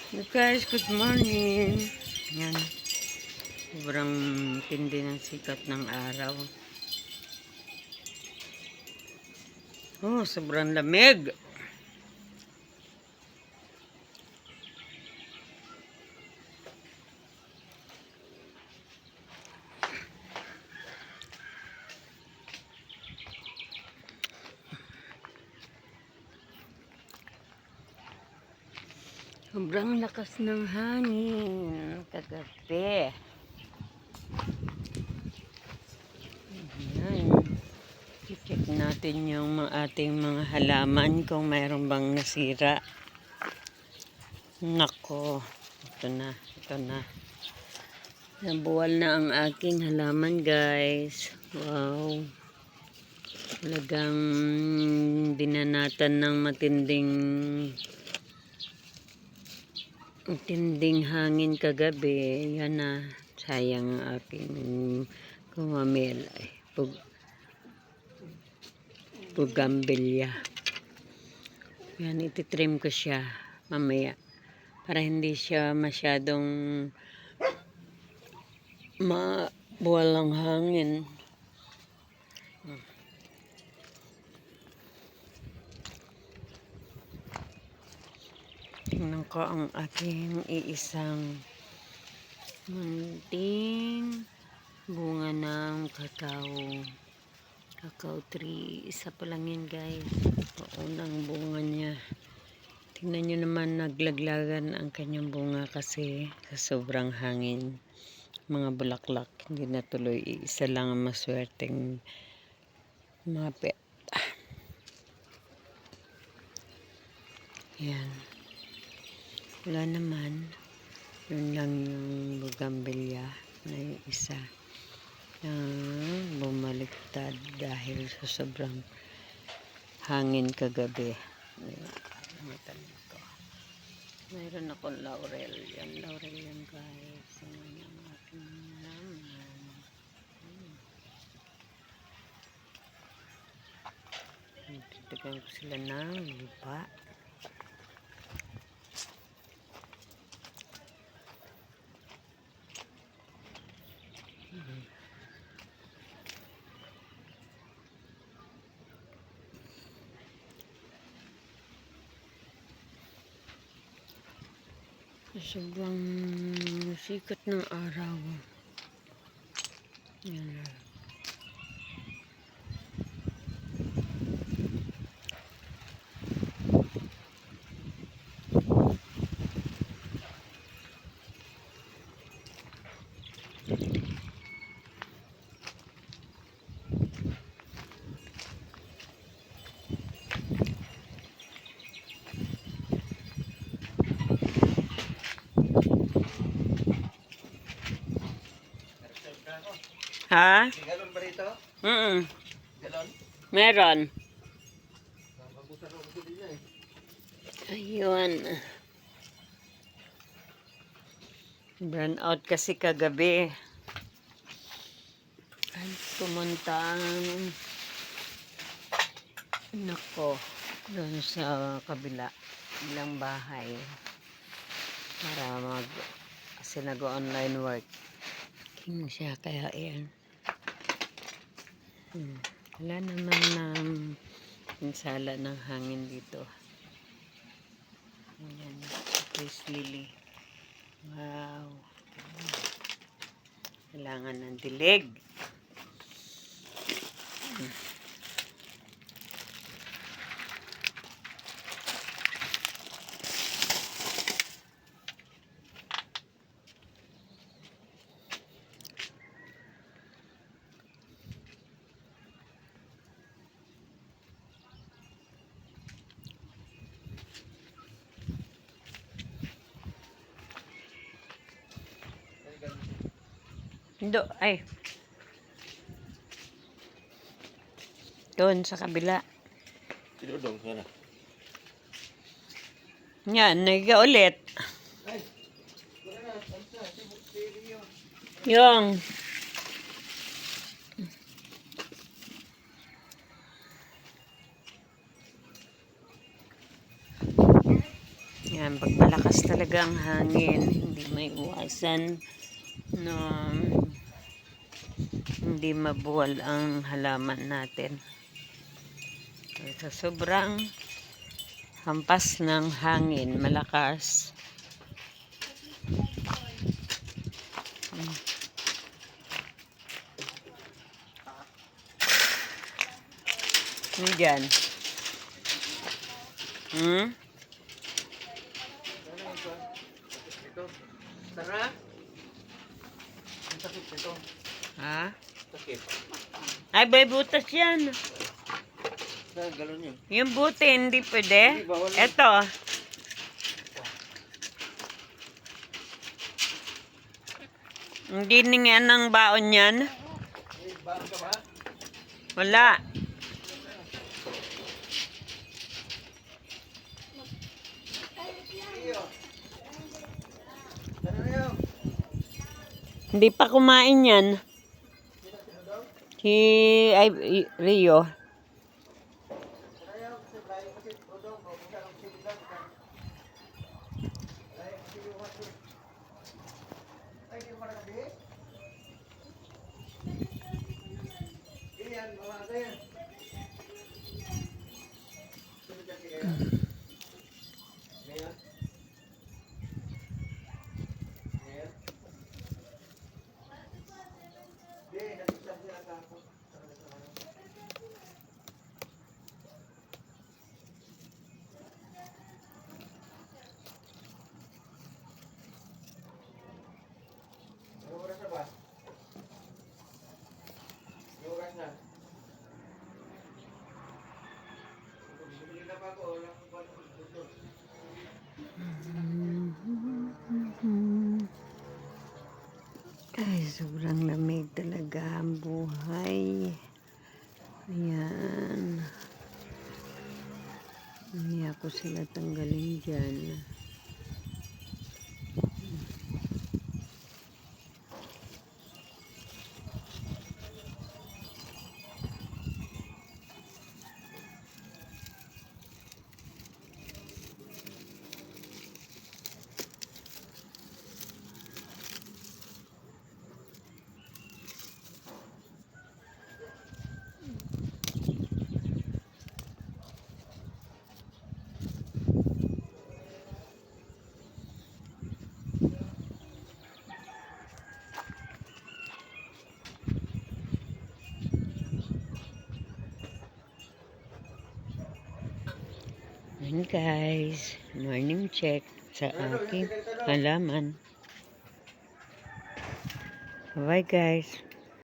Hey guys, good morning. Yan, sobrang tindi ng sikat ng araw. Oh, sobrang lamig. Sobrang lakas ng hangin kagabi. Yan. I-check natin yung ating mga halaman kung mayroon bang nasira. Nako, ito na, ito na. Nabuwal na ang aking halaman, guys. Wow. Talagang dinanatan ng matinding hangin kagabi. Yan na, sayang ang aking kumamil. Ay, bugambilya. Yan, ititrim ko siya mamaya para hindi siya masyadong mabuwalang hangin. Tingnan ko ang aking iisang munting bunga ng cacao tree. Isa pa lang yan, guys. Unang bunga niya. Tingnan nyo naman, naglaglagan ang kanyang bunga kasi sa sobrang hangin. Mga bulaklak, hindi natuloy. Isa lang ang maswerteng mapit. Yan. Wala naman. Yun lang yung bugambilya na yung isa na bumaliktad dahil sa sobrang hangin kagabi. Mayroon akong laurel. Yan, laurel yan, guys. Yan ang aking laman. Titigan ko sila ng lupa. Sobrang sikat ng araw. Yan. Ha? Galon ba rito? Galon? Meron. Ayun. Burn out kasi kagabi. Ay, pumunta ang nako doon sa kabila ilang bahay para kasi nag-online work. King siya kaya yan. Wala naman na pinsala ng hangin dito. Ayan, Chris Lily. Wow. Kailangan ng dilig. Hindi, ay. Doon sa kabila. Tinudong sana. Yan, nagiga ulit. Yung. Yan, pag malakas talaga ang hangin, hindi may iwasan na hindi mabuwal ang halaman natin. Sa sobrang hampas ng hangin, malakas. Ano dyan? Ito. Tara. Ang sakit nito. Ha? Sakit. Ay, may butas yan. Saan galon yun? Yung buti, hindi pwede. Hindi, bawal yun. Eto. Hindi nga ng baon yan. Baon ka ba? Wala. Hindi pa kumain yan. Si Rio. Ay, sobrang lamig talaga ang buhay. Ayan. Hindi ako sila tanggalin dyan. Ayan guys, morning check sa aking halaman. Bye guys.